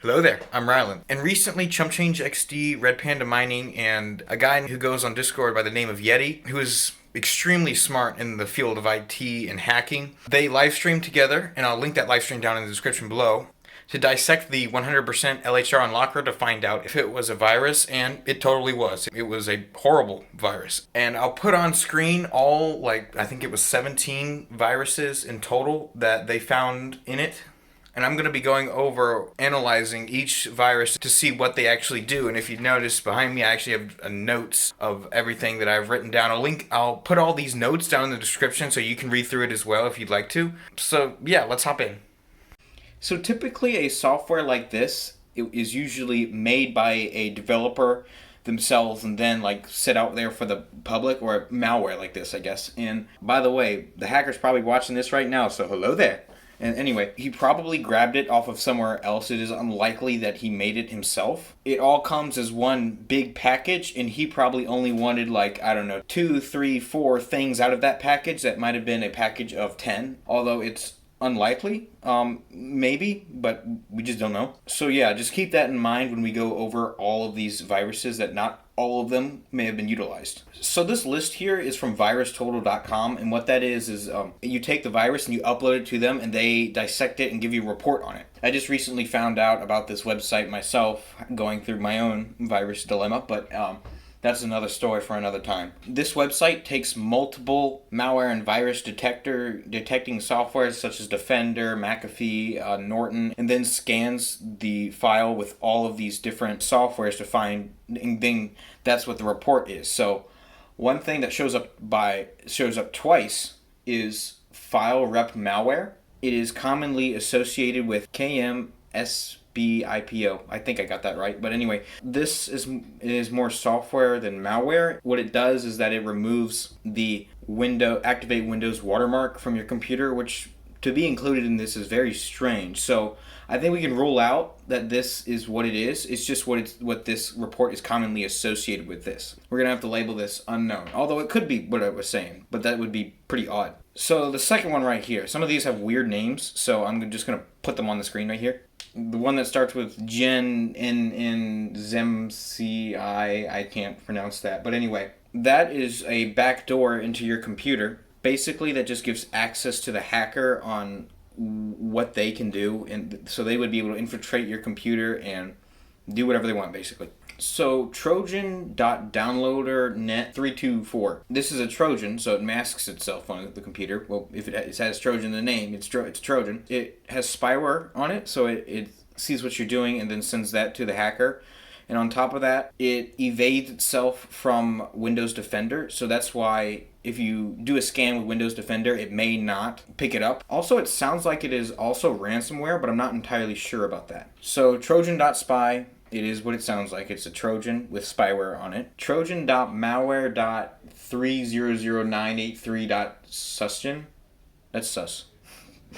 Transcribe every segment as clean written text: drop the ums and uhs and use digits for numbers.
Hello there, I'm Rylan. And recently, ChumpchangeXD, Red Panda Mining, and a guy who goes on Discord by the name of Yeti, who is extremely smart in the field of IT and hacking, they live streamed together, and I'll link that live stream down in the description below, to dissect the 100% LHR Unlocker to find out if it was a virus, and it totally was. It was a horrible virus. And I'll put on screen all, I think it was 17 viruses in total that they found in it, and I'm going to be going over analyzing each virus to see what they actually do. And if you notice behind me, I actually have notes of everything that I've written down. I'll put all these notes down in the description so you can read through it as well if you'd like to. So yeah, let's hop in. So typically a software like this is usually made by a developer themselves and then set out there for the public, or malware like this, I guess. And by the way, the hacker's probably watching this right now, so hello there. And anyway, he probably grabbed it off of somewhere else. It is unlikely that he made it himself. It all comes as one big package, and he probably only wanted, I don't know, 2, 3, 4 things out of that package. That might have been a package of 10, although it's unlikely. Maybe, but we just don't know. So yeah, just keep that in mind when we go over all of these viruses, that not all of them may have been utilized. So this list here is from virustotal.com, and what that is you take the virus and you upload it to them, and they dissect it and give you a report on it. I just recently found out about this website myself, going through my own virus dilemma, but that's another story for another time. This website takes multiple malware and virus detecting software such as Defender, McAfee, Norton, and then scans the file with all of these different softwares to find, and then that's what the report is. So one thing that shows up twice is FileRepMalware. It is commonly associated with KMSPIBO. I think I got that right. But anyway, this is more software than malware. What it does is that it removes the activate Windows watermark from your computer, which to be included in this is very strange. So I think we can rule out that this is what it is. It's just what this report is commonly associated with this. We're going to have to label this unknown, although it could be what I was saying, but that would be pretty odd. So the second one right here, some of these have weird names, so I'm just going to put them on the screen right here. The one that starts with Gen N Zemci, I can't pronounce that, but anyway, that is a backdoor into your computer. Basically, that just gives access to the hacker on what they can do, and so they would be able to infiltrate your computer and do whatever they want, basically. So Trojan.downloader.net324. This is a Trojan, so it masks itself on the computer. Well, if it has Trojan in the name, it's Trojan. It has spyware on it, so it sees what you're doing and then sends that to the hacker. And on top of that, it evades itself from Windows Defender, so that's why if you do a scan with Windows Defender, it may not pick it up. Also, it sounds like it is also ransomware, but I'm not entirely sure about that. So Trojan.spy, it is what it sounds like. It's a Trojan with spyware on it. Trojan.malware.3000983.susgen. That's sus.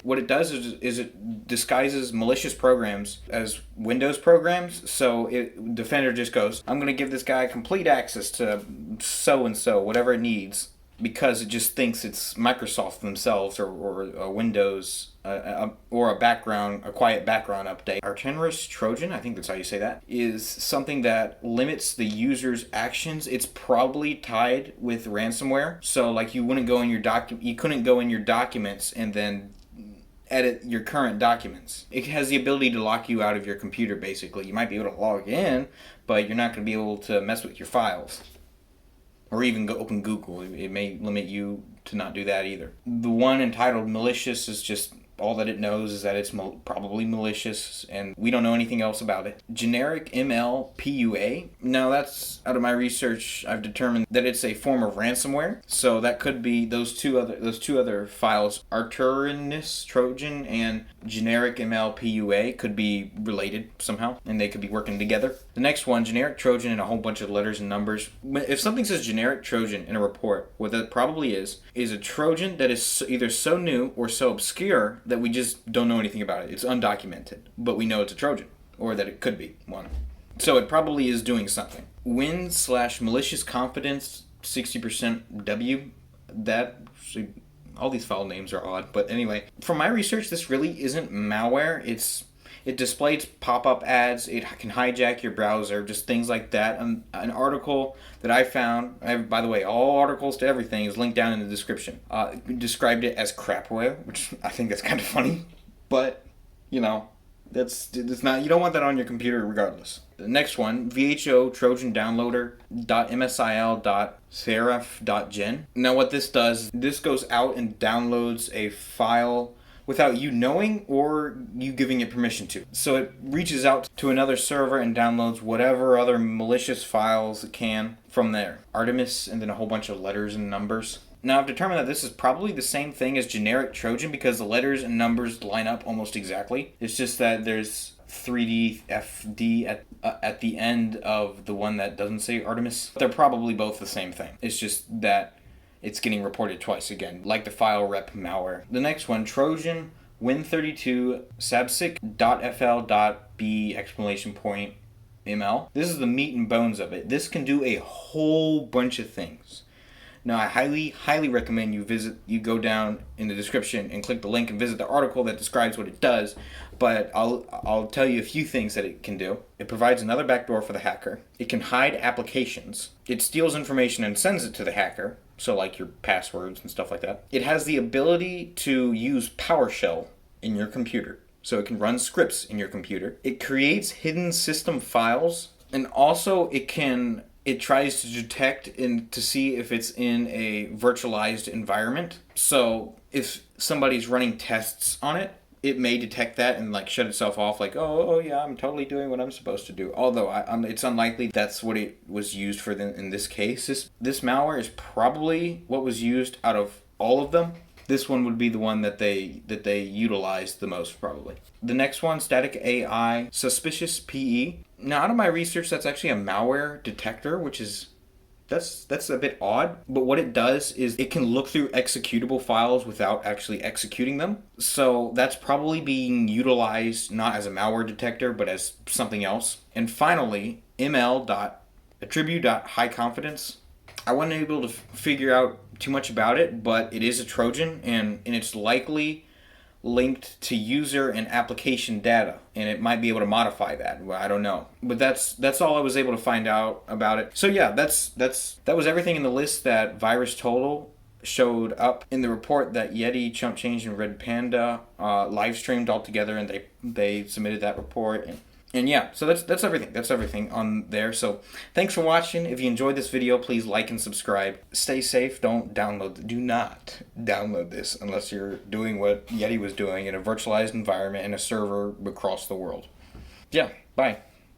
What it does is it disguises malicious programs as Windows programs. So Defender just goes, I'm going to give this guy complete access to so-and-so, whatever it needs, because it just thinks it's Microsoft themselves or Windows or a quiet background update. Arteris Trojan, I think that's how you say that, is something that limits the user's actions. It's probably tied with ransomware. So you couldn't go in your documents and then edit your current documents. It has the ability to lock you out of your computer, basically. You might be able to log in, but you're not going to be able to mess with your files. Or even open Google. It may limit you to not do that either. The one entitled malicious is just all that it knows is that it's probably malicious, and we don't know anything else about it. Generic MLPUA. Now that's, out of my research, I've determined that it's a form of ransomware. So that could be those two other files, Arteris Trojan and generic MLPUA, could be related somehow, and they could be working together. The next one, generic Trojan, and a whole bunch of letters and numbers. If something says generic Trojan in a report, what that probably is a Trojan that is either so new or so obscure that we just don't know anything about it. It's undocumented, but we know it's a Trojan, or that it could be one. So it probably is doing something. Win/malicious confidence 60% W. All these file names are odd, but anyway. From my research, this really isn't malware. It displays pop-up ads. It can hijack your browser, just things like that. An article that I found, by the way, all articles to everything is linked down in the description. Described it as crapware, which I think that's kind of funny, but you know, it's not. You don't want that on your computer, regardless. The next one, VHO Trojan Downloader .msil.serif.gen. Now, what this does, this goes out and downloads a file without you knowing or you giving it permission to. So it reaches out to another server and downloads whatever other malicious files it can from there. Artemis, and then a whole bunch of letters and numbers. Now, I've determined that this is probably the same thing as generic Trojan because the letters and numbers line up almost exactly. It's just that there's 3D FD at the end of the one that doesn't say Artemis. They're probably both the same thing. It's just that it's getting reported twice again, like the FileRepMalware. The next one, Trojan Win32 sabsic.fl.b!ml. This is the meat and bones of it. This can do a whole bunch of things. Now, I highly recommend you go down in the description and click the link and visit the article that describes what it does. But I'll tell you a few things that it can do. It provides another backdoor for the hacker. It can hide applications. It steals information and sends it to the hacker. So like your passwords and stuff like that. It has the ability to use PowerShell in your computer. So it can run scripts in your computer. It creates hidden system files. And also it tries to detect and to see if it's in a virtualized environment. So if somebody's running tests on it, it may detect that and like shut itself off like, oh yeah, I'm totally doing what I'm supposed to do. Although it's unlikely that's what it was used for in this case. This malware is probably what was used out of all of them. This one would be the one that they utilized the most probably. The next one, Static AI Suspicious PE. Now, out of my research, that's actually a malware detector, which is that's a bit odd. But what it does is it can look through executable files without actually executing them. So that's probably being utilized not as a malware detector, but as something else. And finally, ml.attribute.highconfidence. I wasn't able to figure out too much about it, but it is a Trojan, and it's likely linked to user and application data, and it might be able to modify that. Well, I don't know, but that's all I was able to find out about it. So yeah, that was everything in the list that Virus Total showed up in the report that Yeti, ChumpchangeXD, and Red Panda live streamed all together, and they submitted that report. And yeah, so that's everything. That's everything on there. So thanks for watching. If you enjoyed this video, please like and subscribe. Stay safe. Do not download this unless you're doing what Yeti was doing in a virtualized environment in a server across the world. Yeah, bye.